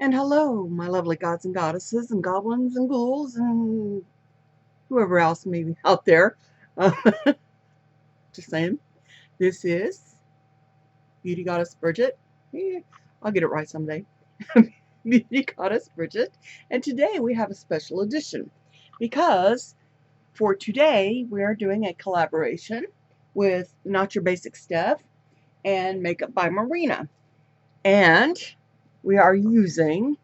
And hello, my lovely gods and goddesses and goblins and ghouls and whoever else may be out there. Uh, just saying, this is Beauty Goddess Bridget. Yeah, I'll get it right someday. Beauty Goddess Bridget. And today we have a special edition because for today we are doing a collaboration with Notyourbasicsteph and Makeup by Marina. And we are using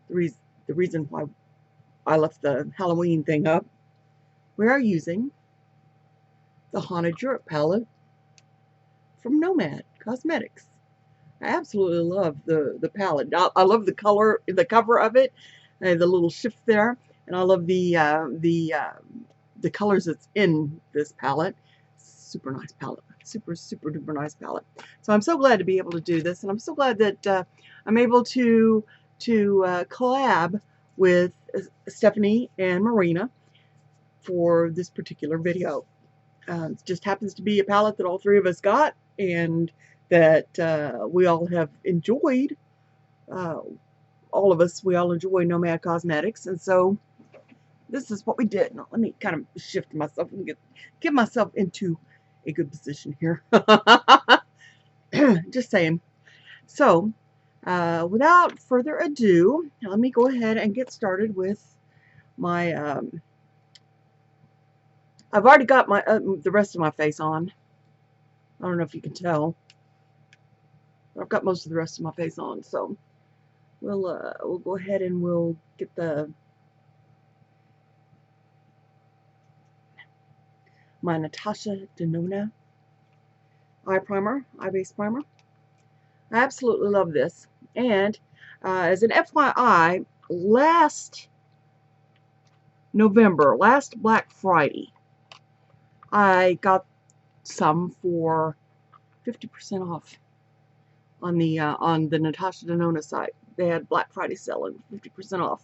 the reason why I left the Halloween thing up. We are using the Haunted Europe palette from Nomad Cosmetics. I absolutely love the palette. I love the color, the cover of it, the little shift there, and I love the colors that's in this palette. Super nice palette. Super duper nice palette. So I'm so glad to be able to do this, and I'm so glad that I'm able to collab with Stephanie and Marina for this particular video. It just happens to be a palette that all three of us got and that we all have enjoyed. All of us, we all enjoy Nomad Cosmetics, and so this is what we did. Now, let me kind of shift myself and get myself into a good position here. Just saying. So, without further ado, let me go ahead and get started with my I've already got my the rest of my face on. I don't know if you can tell. I've got most of the rest of my face on, so we'll go ahead and we'll get my Natasha Denona eye base primer. I absolutely love this. And as an FYI, last November, last Black Friday, I got some for 50% off on the Natasha Denona site. They had Black Friday sale and 50% off.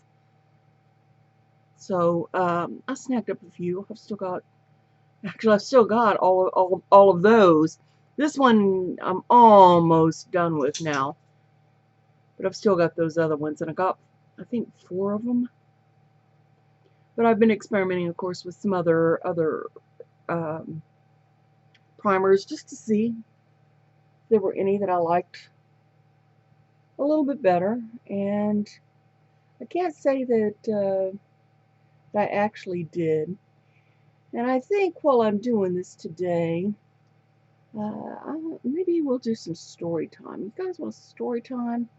So I snagged up a few. I've still got all of those. This one I'm almost done with now, but I've still got those other ones, and I got, I think, 4 of them. But I've been experimenting, of course, with some other primers just to see if there were any that I liked a little bit better. And I can't say that I actually did. And I think while I'm doing this today, maybe we'll do some story time. You guys want a story time?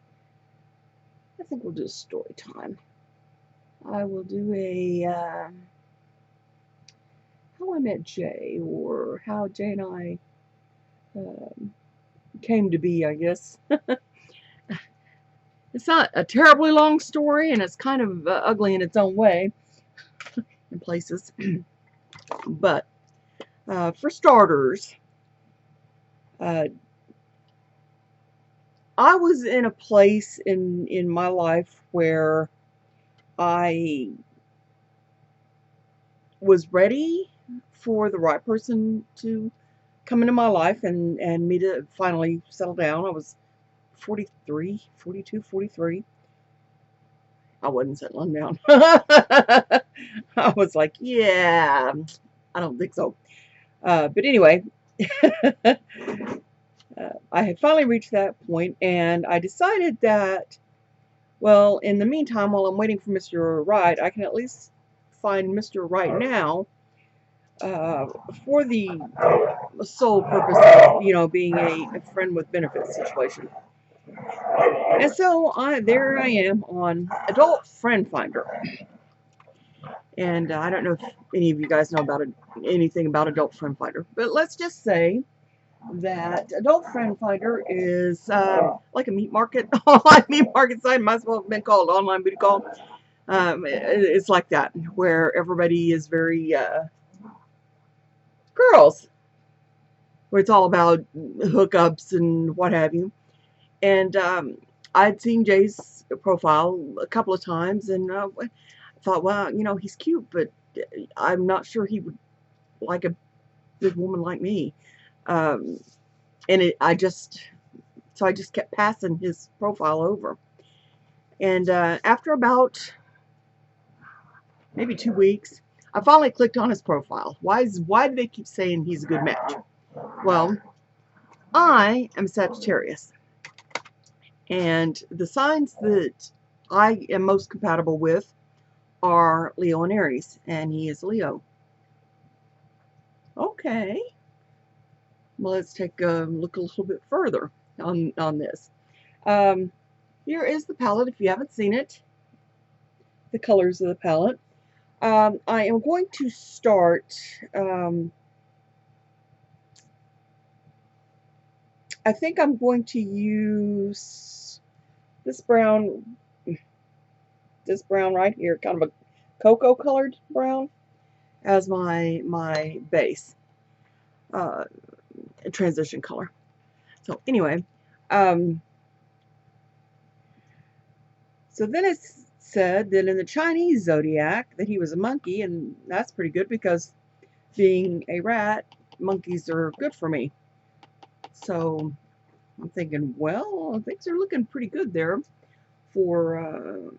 I think we'll do a story time. I will do a how I met Jay, or how Jay and I came to be, I guess. It's not a terribly long story, and it's kind of ugly in its own way in places. But for starters, I was in a place in my life where I was ready for the right person to come into my life and me to finally settle down. I was 43, 42, 43. I wasn't settling down. I was like, yeah, I don't think so. But anyway, I had finally reached that point, and I decided that, well, in the meantime, while I'm waiting for Mr. Right, I can at least find Mr. Right now for the sole purpose of, you know, being a friend with benefits situation. And so there I am on Adult Friend Finder. And I don't know if any of you guys know about anything about Adult Friend Finder, but let's just say that Adult Friend Finder is like a meat market, online meat market site. Might as well have been called online booty call. It's like that, where everybody is very girls, where it's all about hookups and what have you. And I'd seen Jay's profile a couple of times, and thought, well, you know, he's cute, but I'm not sure he would like a big woman like me. And I just kept passing his profile over. And after about maybe 2 weeks, I finally clicked on his profile. Why do they keep saying he's a good match? Well, I am Sagittarius, and the signs that I am most compatible with are Leo and Aries, and he is Leo. Okay, well, let's take a look a little bit further on this. Here is the palette if you haven't seen it, the colors of the palette. I am going to start, I think I'm going to use this brown right here, kind of a cocoa colored brown, as my base transition color. So anyway, so then it's said that in the Chinese zodiac that he was a monkey, and that's pretty good because being a rat, monkeys are good for me. So I'm thinking, well, things are looking pretty good there for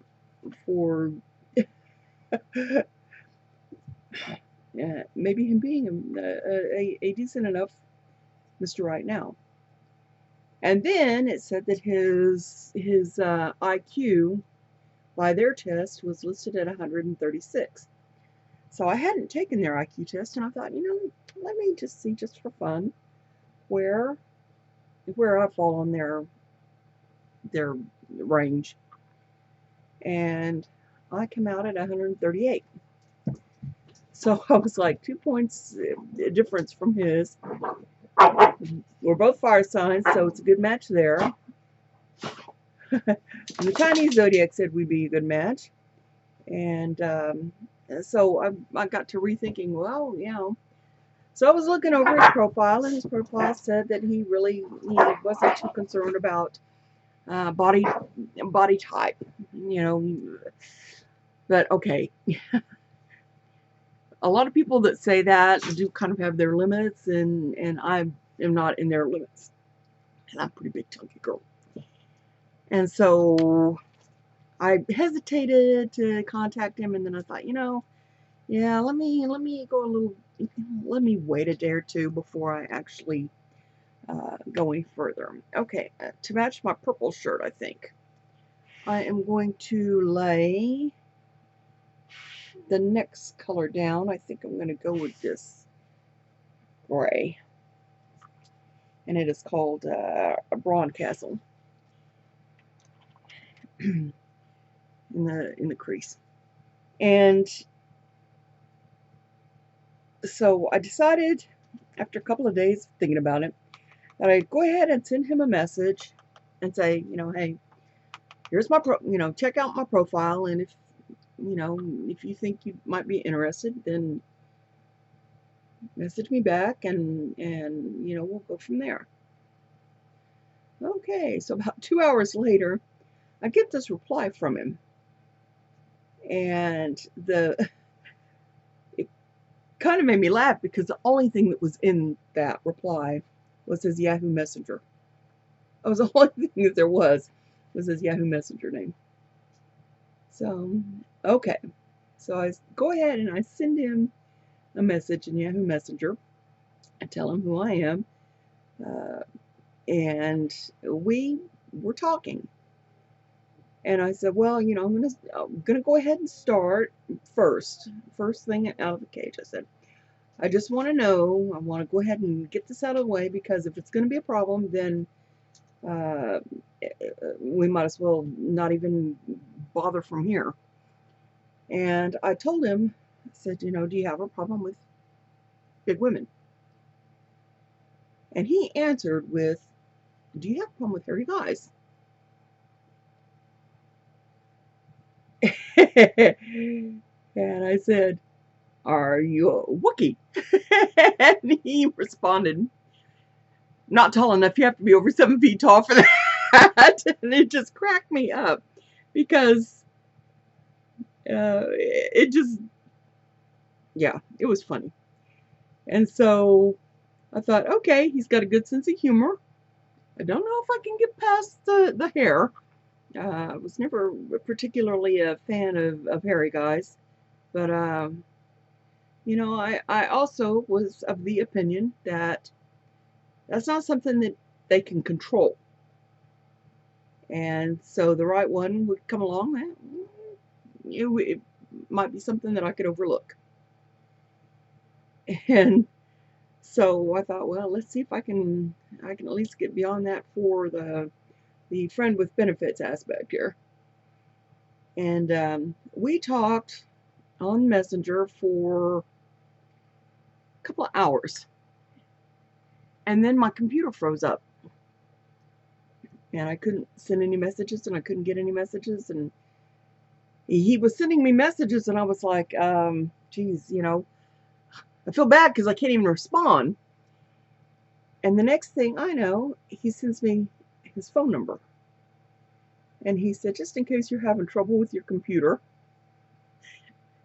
yeah, maybe him being a decent enough Mr. Right now. And then it said that his IQ by their test was listed at 136. So I hadn't taken their IQ test, and I thought, let me just see, just for fun, where I fall on their range. And I come out at 138. So I was like 2 points difference from his. We're both fire signs, so it's a good match there. The Chinese zodiac said we'd be a good match. And so I got to rethinking, well, So I was looking over his profile, and his profile said that he wasn't too concerned about body type, But okay, a lot of people that say that do kind of have their limits, and I am not in their limits. And I'm a pretty big chunky girl, and so I hesitated to contact him, and then I thought, yeah, let me go a little. Let me wait a day or two before I actually go any further. Okay, to match my purple shirt, I think I am going to lay the next color down. I think I'm going to go with this gray, and it is called a Brawn Castle in the crease. And so I decided, after a couple of days thinking about it, that I'd go ahead and send him a message and say, hey, here's my check out my profile, and if you think you might be interested, then message me back, and we'll go from there. Okay, so about 2 hours later, I get this reply from him, and it kind of made me laugh because the only thing that was in that reply was his Yahoo Messenger. That was the only thing that there was his Yahoo Messenger name. So, okay. So I go ahead and I send him a message in Yahoo Messenger. I tell him who I am. And we were talking. And I said, well, I'm gonna go ahead and start first thing out of the cage. I said, I just want to know, I want to go ahead and get this out of the way, because if it's going to be a problem, then we might as well not even bother from here. And I told him, I said, do you have a problem with big women? And he answered with, do you have a problem with hairy guys? And I said, are you a Wookiee? And he responded, not tall enough, you have to be over 7 feet tall for that. And it just cracked me up, because it was funny. And so I thought, okay, he's got a good sense of humor. I don't know if I can get past the hair, I was never particularly a fan of hairy guys, but you know, I also was of the opinion that that's not something that they can control. And so the right one would come along, it might be something that I could overlook. And so I thought, well, let's see if I can at least get beyond that for the friend with benefits aspect here. And we talked on Messenger for a couple of hours, and then my computer froze up, and I couldn't send any messages, and I couldn't get any messages, and he was sending me messages, and I was like, geez, you know, I feel bad because I can't even respond. And the next thing I know, he sends me his phone number. And he said, just in case you're having trouble with your computer,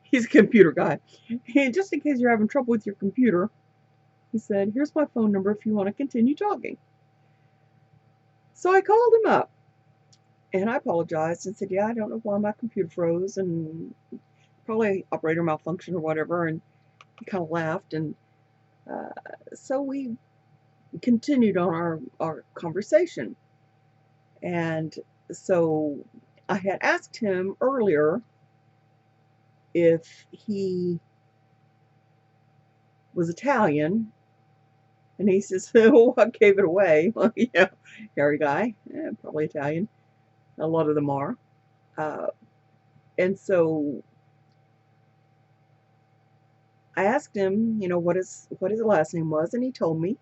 he's a computer guy. And just in case you're having trouble with your computer, he said, here's my phone number if you want to continue talking. So I called him up. And I apologized and said, yeah, I don't know why my computer froze, and probably operator malfunction or whatever. And he kind of laughed. And so we continued on our conversation. And so I had asked him earlier if he was Italian, and he says, oh, I gave it away. Well, yeah, hairy guy, yeah, probably Italian. A lot of them are. And so I asked him, you know, what his last name was, and he told me.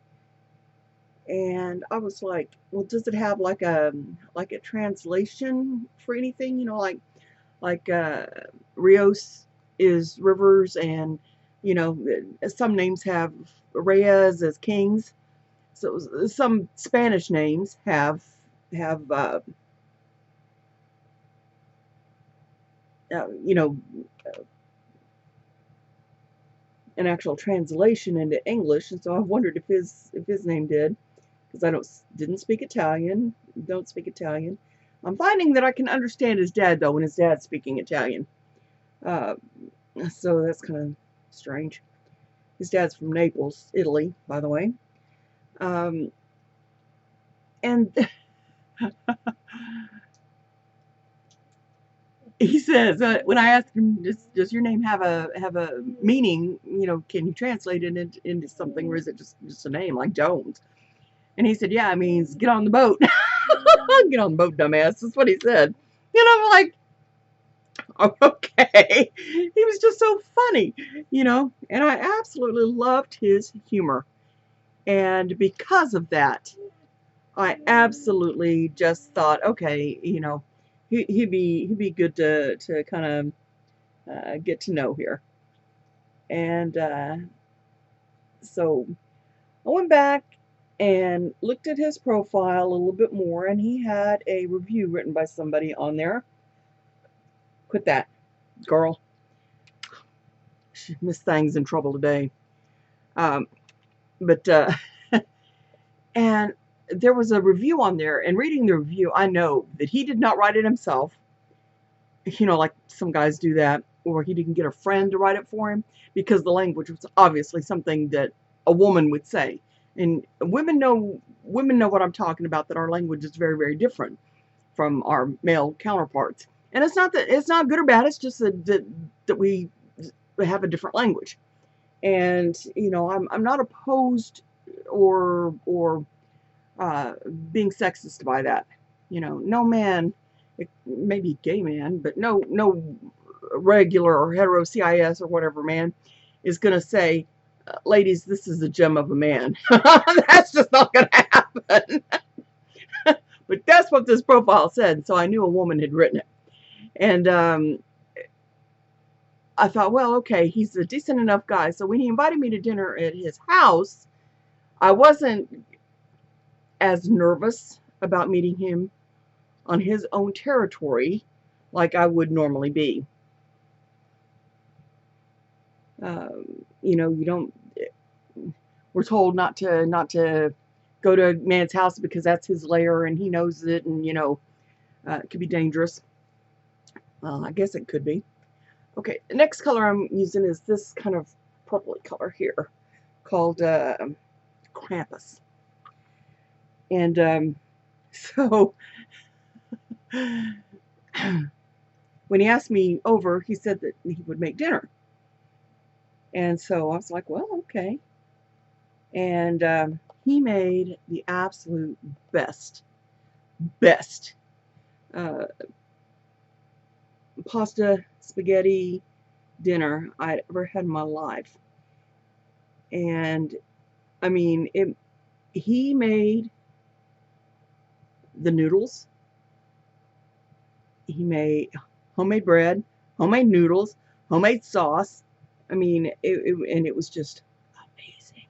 And I was like, well, does it have like a translation for anything? You know, like Rios is rivers, and you know, some names have Reyes as kings. So some Spanish names have you know, an actual translation into English, and so I wondered if his name did, because I didn't speak Italian, don't speak Italian. I'm finding that I can understand his dad though when his dad's speaking Italian. Uh, so that's kind of strange. His dad's from Naples, Italy, by the way. And he says, when I asked him, does your name have a meaning? You know, can you translate it into something, or is it just a name like Jones? And he said, yeah, it means get on the boat. Get on the boat, dumbass. That's what he said. And I'm like, oh, okay. He was just so funny, you know, and I absolutely loved his humor. And because of that, I absolutely just thought, okay, you know, he'd be good to kind of get to know here. And so I went back and looked at his profile a little bit more, and he had a review written by somebody on there. Quit that, girl. Miss Thang's in trouble today. But and there was a review on there, and reading the review, I know that he did not write it himself. You know, like some guys do that, or he didn't get a friend to write it for him, because the language was obviously something that a woman would say. And women know what I'm talking about, that our language is very, very different from our male counterparts. And it's not good or bad, it's just that we have a different language. And you know, I'm not opposed or being sexist by that. You know, no man, maybe gay man, but no regular or hetero CIS or whatever man is going to say, ladies, this is a gem of a man. That's just not going to happen. But that's what this profile said, so I knew a woman had written it. And I thought, well, okay, he's a decent enough guy. So when he invited me to dinner at his house, I wasn't as nervous about meeting him on his own territory like I would normally be. You know, you don't. We're told not to go to a man's house because that's his lair and he knows it, and you know, It could be dangerous. I guess it could be. Okay, the next color I'm using is this kind of purpley color here called Krampus. And so when he asked me over, he said that he would make dinner. And so I was like, well, okay. And he made the absolute best uh, pasta spaghetti dinner I'd ever had in my life. And I mean, he made the noodles. He made homemade bread, homemade noodles, homemade sauce. I mean, and it was just amazing,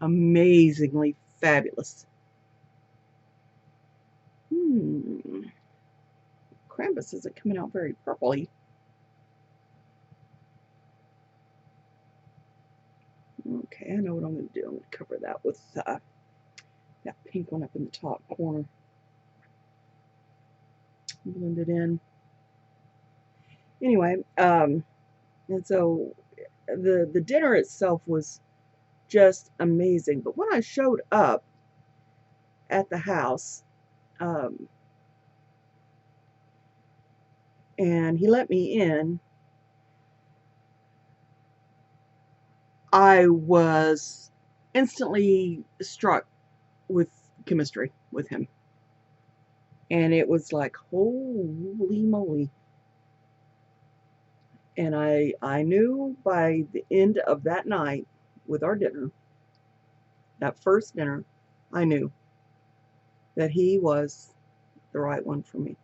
amazingly fabulous. Krampus isn't coming out very purpley. Okay, I know what I'm going to do. I'm going to cover that with that pink one up in the top corner. Blend it in. Anyway, and so the dinner itself was just amazing. But when I showed up at the house, and he let me in, I was instantly struck with chemistry with him. And it was like, holy moly. And I knew by the end of that night with our dinner, that first dinner, I knew that he was the right one for me.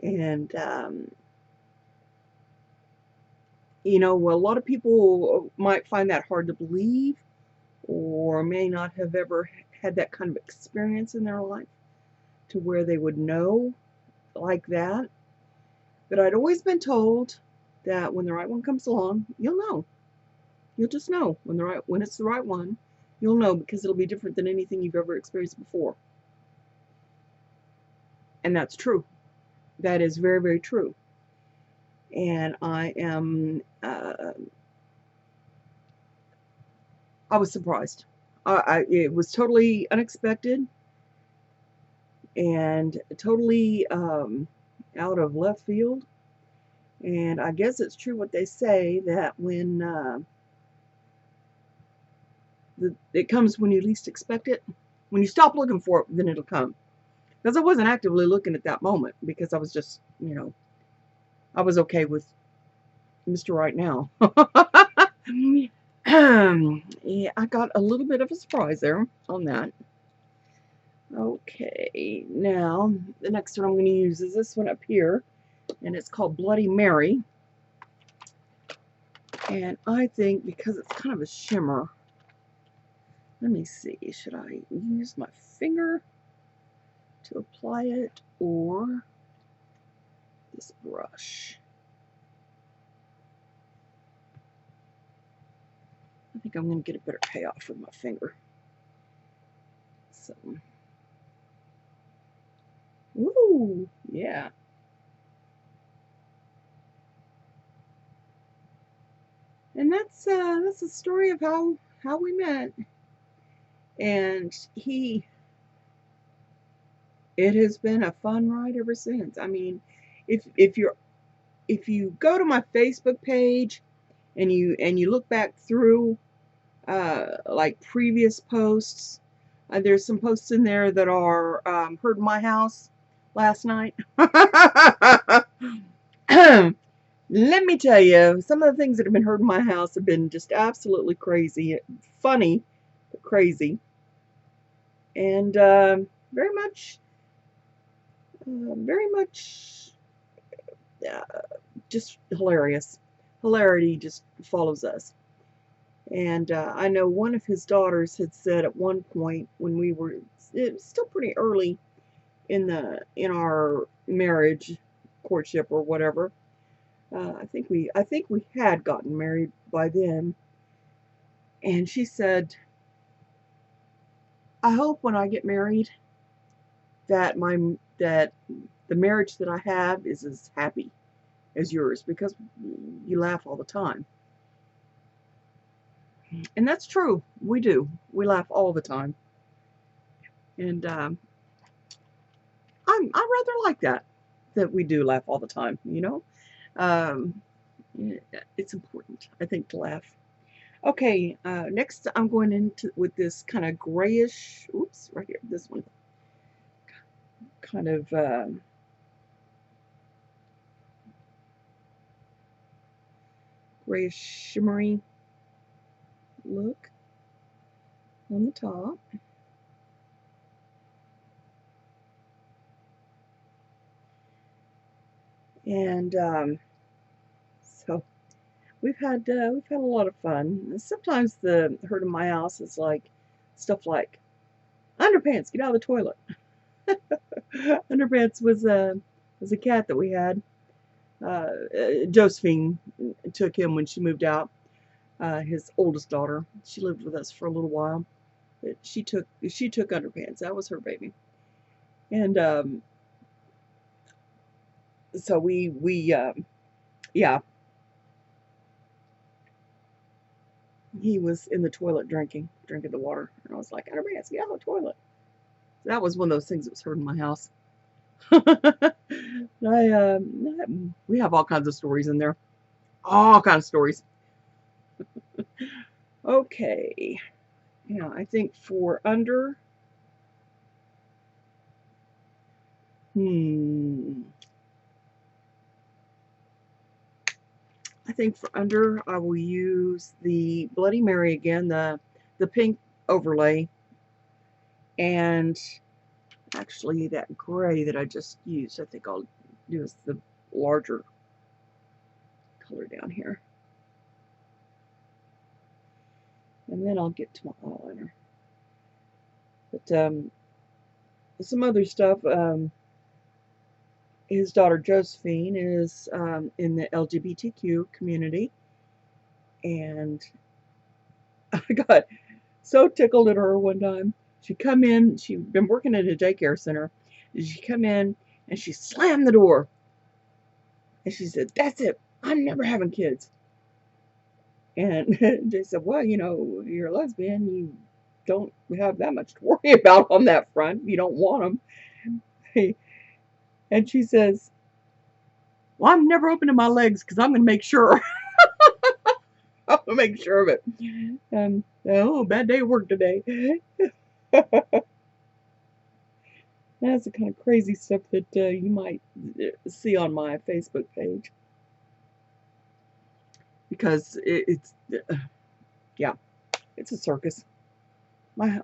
And, you know, a lot of people might find that hard to believe or may not have ever had that kind of experience in their life to where they would know like that. But I'd always been told that when the right one comes along, you'll know. You'll just know when it's the right one. You'll know because it'll be different than anything you've ever experienced before. And that's true. That is very, very true. And I was surprised. It was totally unexpected and totally out of left field. And I guess it's true what they say that when it comes when you least expect it. When you stop looking for it, then it'll come. Because I wasn't actively looking at that moment because I was just, you know, I was okay with Mr. Right Now. Yeah, I got a little bit of a surprise there on that. Okay, now the next one I'm going to use is this one up here, and it's called Bloody Mary. And I think because it's kind of a shimmer, let me see, should I use my finger to apply it or this brush? I think I'm going to get a better payoff with my finger. So, woo, yeah. And that's the story of how we met. And it has been a fun ride ever since. I mean, if you go to my Facebook page and you look back through like previous posts, there's some posts in there that are heard in my house last night. Let me tell you, some of the things that have been heard in my house have been just absolutely crazy, funny, but crazy, and very much just hilarious. Hilarity just follows us. And I know one of his daughters had said at one point when it was still pretty early in our marriage, courtship or whatever. I think we had gotten married by then. And she said, "I hope when I get married that my that the marriage that I have is as happy as yours, because you laugh all the time. And that's true. We do. We laugh all the time. And I rather like that we do laugh all the time, you know? Um, it's important, I think, to laugh. Okay, next I'm going into with this kind of grayish, oops, right here, this one. Kind of grayish shimmery look on the top. And so we've had a lot of fun. Sometimes the hurt in my house is like stuff like underpants, get out of the toilet. Underpants was a cat that we had. Josephine took him when she moved out. His oldest daughter. She lived with us for a little while. But she took Underpants. That was her baby. And so we yeah, he was in the toilet drinking the water, and I was like, Underpants, get out of the toilet. So that was one of those things that was hurting my house. We have all kinds of stories in there, all kinds of stories. Okay, yeah, I think for under, I think for under, I will use the Bloody Mary again, the pink overlay, and actually that gray that I just used, I think I'll use the larger color down here. And then I'll get to my eyeliner. But some other stuff, his daughter Josephine is in the LGBTQ community, and I got so tickled at her one time. She'd come in, she'd been working at a daycare center, and she'd come in and she slammed the door. And she said, "That's it, I'm never having kids." And they said, "Well, you know, you're a lesbian, you don't have that much to worry about on that front. You don't want them." And she says, "Well, I'm never opening my legs because I'm going to make sure." I'm going to make sure of it. Oh, bad day at work today. That's the kind of crazy stuff that you might see on my Facebook page. Because it's, yeah, it's a circus. I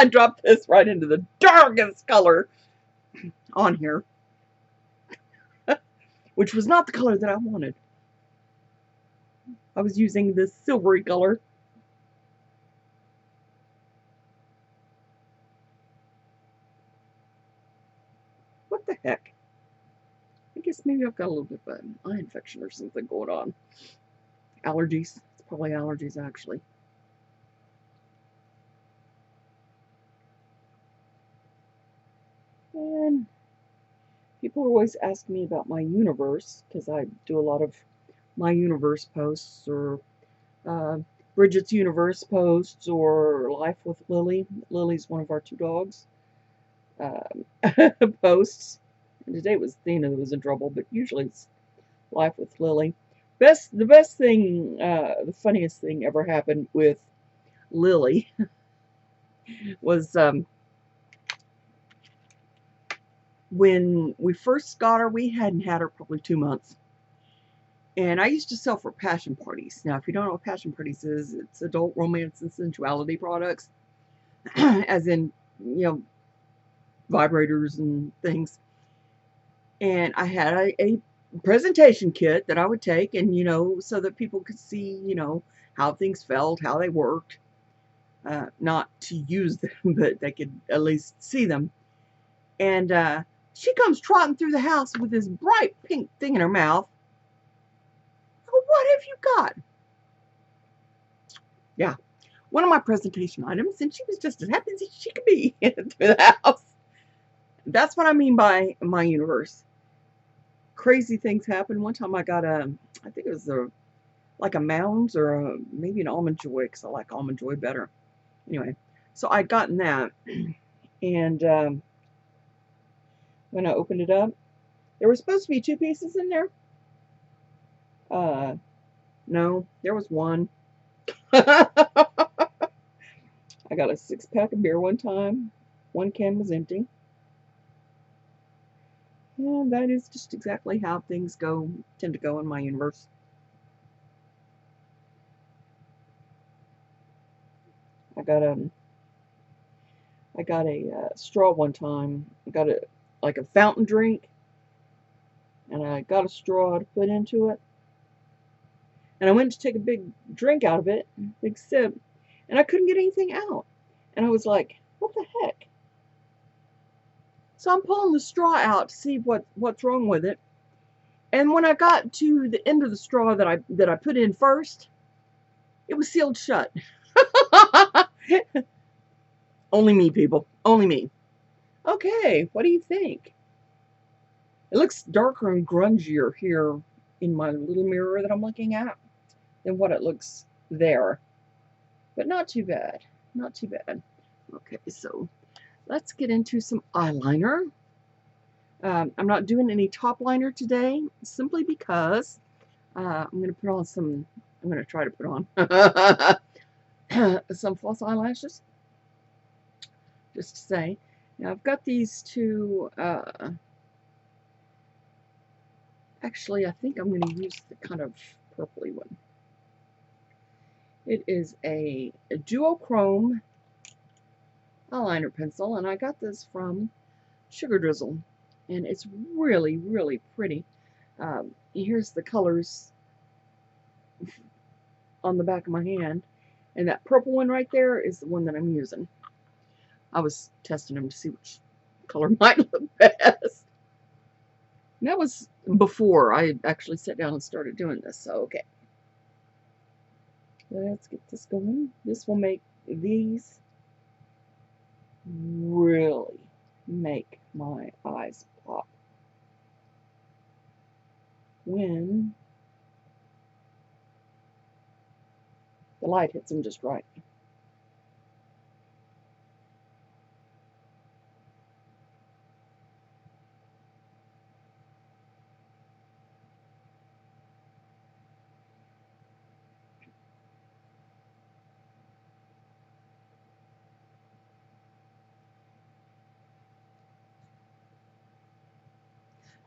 dropped this right into the darkest color on here, which was not the color that I wanted. I was using this silvery color. What the heck? I guess maybe I've got a little bit of an eye infection or something going on. Allergies. It's probably allergies, actually. And people always ask me about my universe, because I do a lot of my universe posts, or Bridget's universe posts, or Life with Lily. Lily's one of our 2 dogs. Posts. And today it was Athena that was in trouble, but usually it's Life with Lily. The best thing, the funniest thing ever happened with Lily was when we first got her. We hadn't had her probably 2 months. And I used to sell for passion parties. Now, if you don't know what passion parties is, it's adult romance and sensuality products, as in, you know, vibrators and things. And I had a presentation kit that I would take, and, you know, so that people could see, you know, how things felt, how they worked. Not to use them, but they could at least see them. And she comes trotting through the house with this bright pink thing in her mouth. What have you got? Yeah. one of my presentation items, and she was just as happy as she could be through the house. That's what I mean by my universe. Crazy things happen. One time I got I think it was like a Mounds or maybe an Almond Joy, because I like Almond Joy better. Anyway, so I'd gotten that, and when I opened it up, there were supposed to be 2 pieces in there. No, there was one. I got a 6-pack of beer one time. One can was empty. And that is just exactly how things tend to go in my universe. I got a straw one time. I got like a fountain drink, and I got a straw to put into it. And I went to take a big drink out of it, big sip, and I couldn't get anything out. And I was like, what the heck? So I'm pulling the straw out to see what's wrong with it. And when I got to the end of the straw that I put in first, it was sealed shut. Only me, people. Only me. Okay, what do you think? It looks darker and grungier here in my little mirror that I'm looking at than what it looks there. But not too bad. Not too bad. Okay, so let's get into some eyeliner. I'm not doing any top liner today, simply because I'm going to put on some, I'm going to try to put on some false eyelashes, just to say. Now I've got these two, actually I think I'm going to use the kind of purpley one. It is a Duochrome eyeliner pencil, and I got this from Sugar Drizzle, and it's really, really pretty. Here's the colors on the back of my hand, and that purple one right there is the one that I'm using. I was testing them to see which color might look best. And that was before I actually sat down and started doing this, so okay. Let's get this going. This will make these really make my eyes pop when the light hits them just right.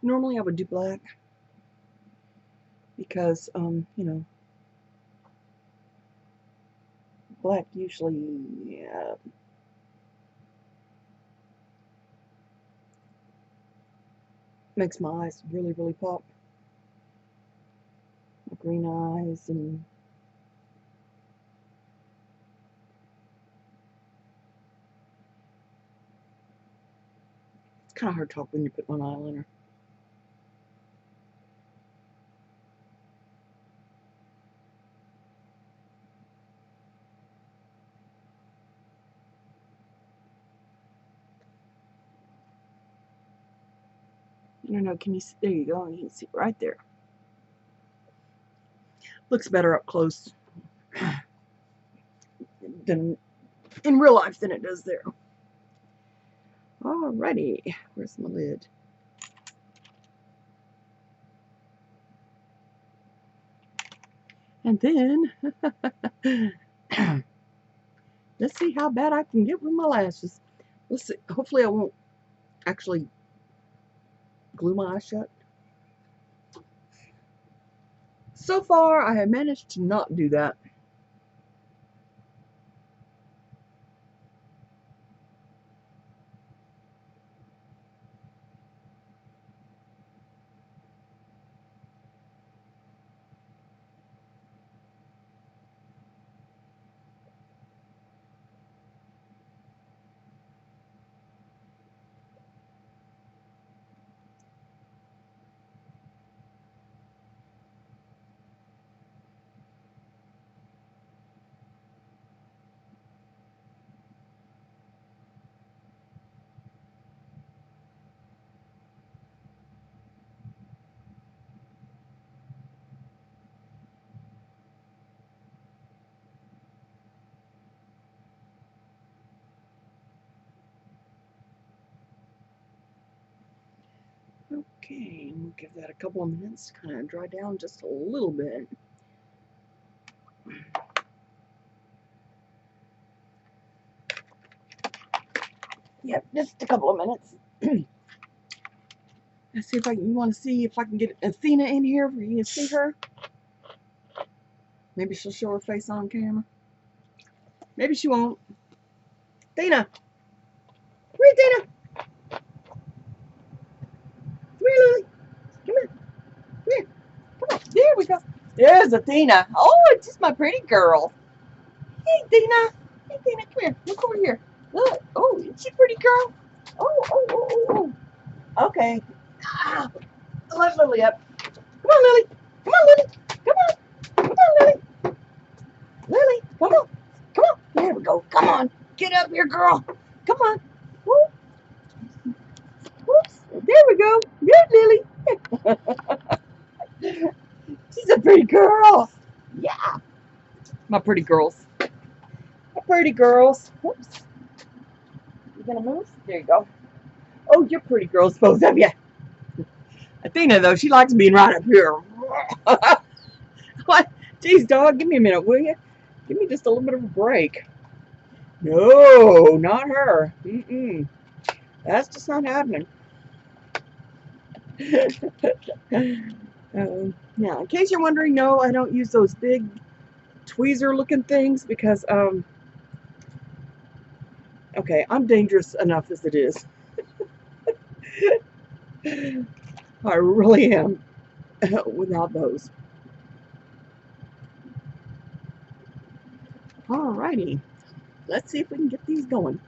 Normally I would do black because, you know, black usually makes my eyes really, really pop. My green eyes and it's kind of hard to talk when you put on eyeliner. I don't know, can you see? There you go. You can see right there. Looks better up close than in real life than it does there. Alrighty, where's my lid? And then let's see how bad I can get with my lashes. Let's see. Hopefully I won't actually glue my eyes shut. So far, I have managed to not do that. Okay, and we'll give that a couple of minutes to kind of dry down just a little bit. Yep, just a couple of minutes. Let's see if you want to see if I can get Athena in here for you to see her. Maybe she'll show her face on camera. Maybe she won't. Athena! Come here, Athena! Come here, Lily! Come here! Come here! Come on! There we go! There's Athena! Oh, it's just my pretty girl! Hey, Athena! Hey, Athena, come here! Look over here! Look! Oh, isn't she a pretty girl? Oh, oh, oh, oh, oh! Okay. Ah, let Lily up. Come on, Lily! Come on, Lily! Come on! Come on, Lily! Lily, come on. Come on. There we go. Come on. Get up here, girl. Come on. Whoop. Whoops. There we go. Good, Lily. She's a pretty girl. Yeah. My pretty girls. My pretty girls. Whoops. You gonna move? There you go. Oh, you're pretty girls, both of you. Athena, though, she likes being right up here. What? Jeez, dog, give me a minute, will you? Give me just a little bit of a break. No, not her. Mm-mm. That's just not happening. Yeah, in case you're wondering, no, I don't use those big tweezer looking things because, okay, I'm dangerous enough as it is. I really am without those. Alrighty, let's see if we can get these going.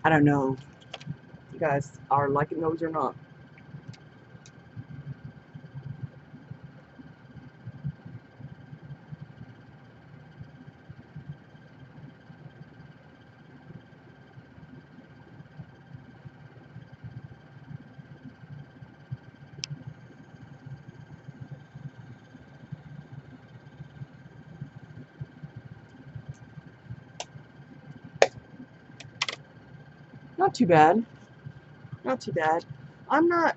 I don't know if you guys are liking those or not. Not too bad. Not too bad. I'm not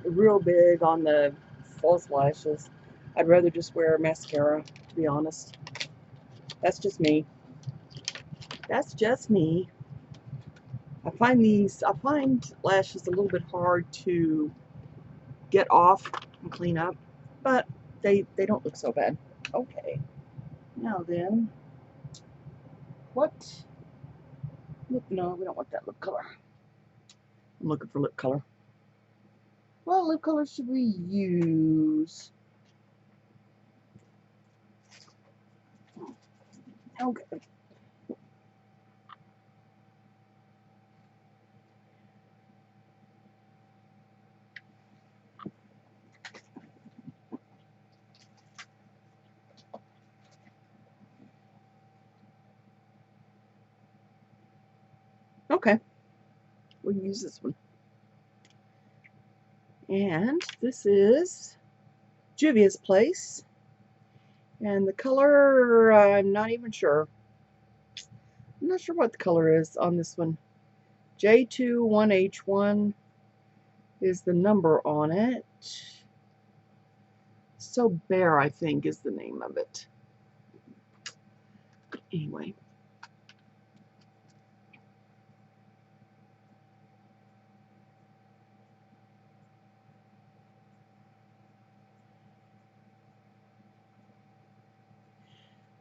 real big on the false lashes. I'd rather just wear mascara, to be honest. That's just me. That's just me. I find lashes a little bit hard to get off and clean up, but they don't look so bad. Okay. Now then, what? No, we don't want that lip color. I'm looking for lip color. What lip color should we use? Okay. Okay. We'll use this one. And this is Juvia's Place. And the color, I'm not even sure. I'm not sure what the color is on this one. J21H1 is the number on it. So Bear, I think, is the name of it. Anyway.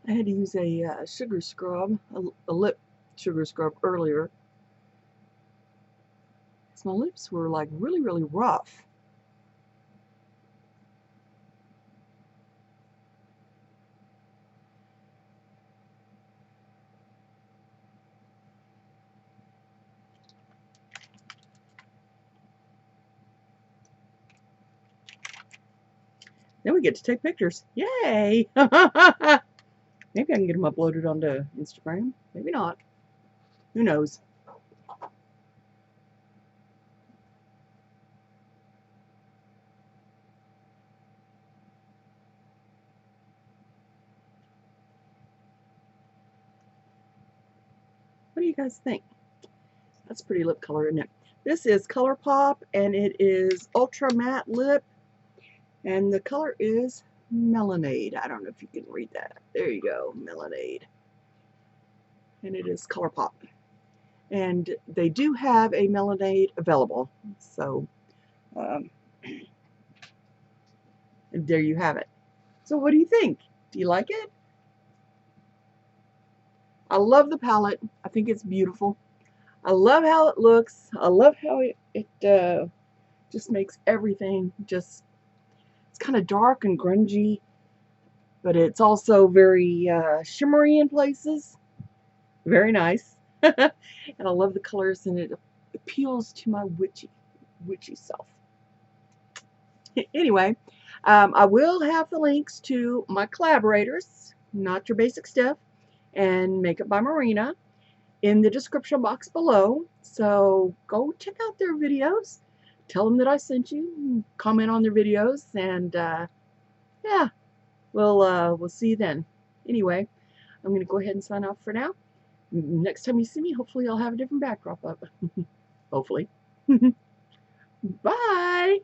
I had to use a sugar scrub, a lip sugar scrub earlier. My lips were like really, really rough. Then we get to take pictures. Yay! Maybe I can get them uploaded onto Instagram. Maybe not. Who knows? What do you guys think? That's a pretty lip color, isn't it? This is ColourPop, and it is Ultra Matte Lip, and the color is Melonade. I don't know if you can read that. There you go, Melonade. And it is ColourPop. And they do have a Melonade available. So, there you have it. So what do you think? Do you like it? I love the palette. I think it's beautiful. I love how it looks. I love how it just makes everything just, it's kind of dark and grungy, but it's also very shimmery in places. Very nice. And I love the colors, and it appeals to my witchy self. Anyway, I will have the links to my collaborators, Notyourbasicsteph and Makeup by Marina, in the description box below. So go check out their videos. Tell them that I sent you. Comment on their videos, and yeah, we'll see you then. Anyway, I'm going to go ahead and sign off for now. Next time you see me, hopefully I'll have a different backdrop up. Hopefully. Bye.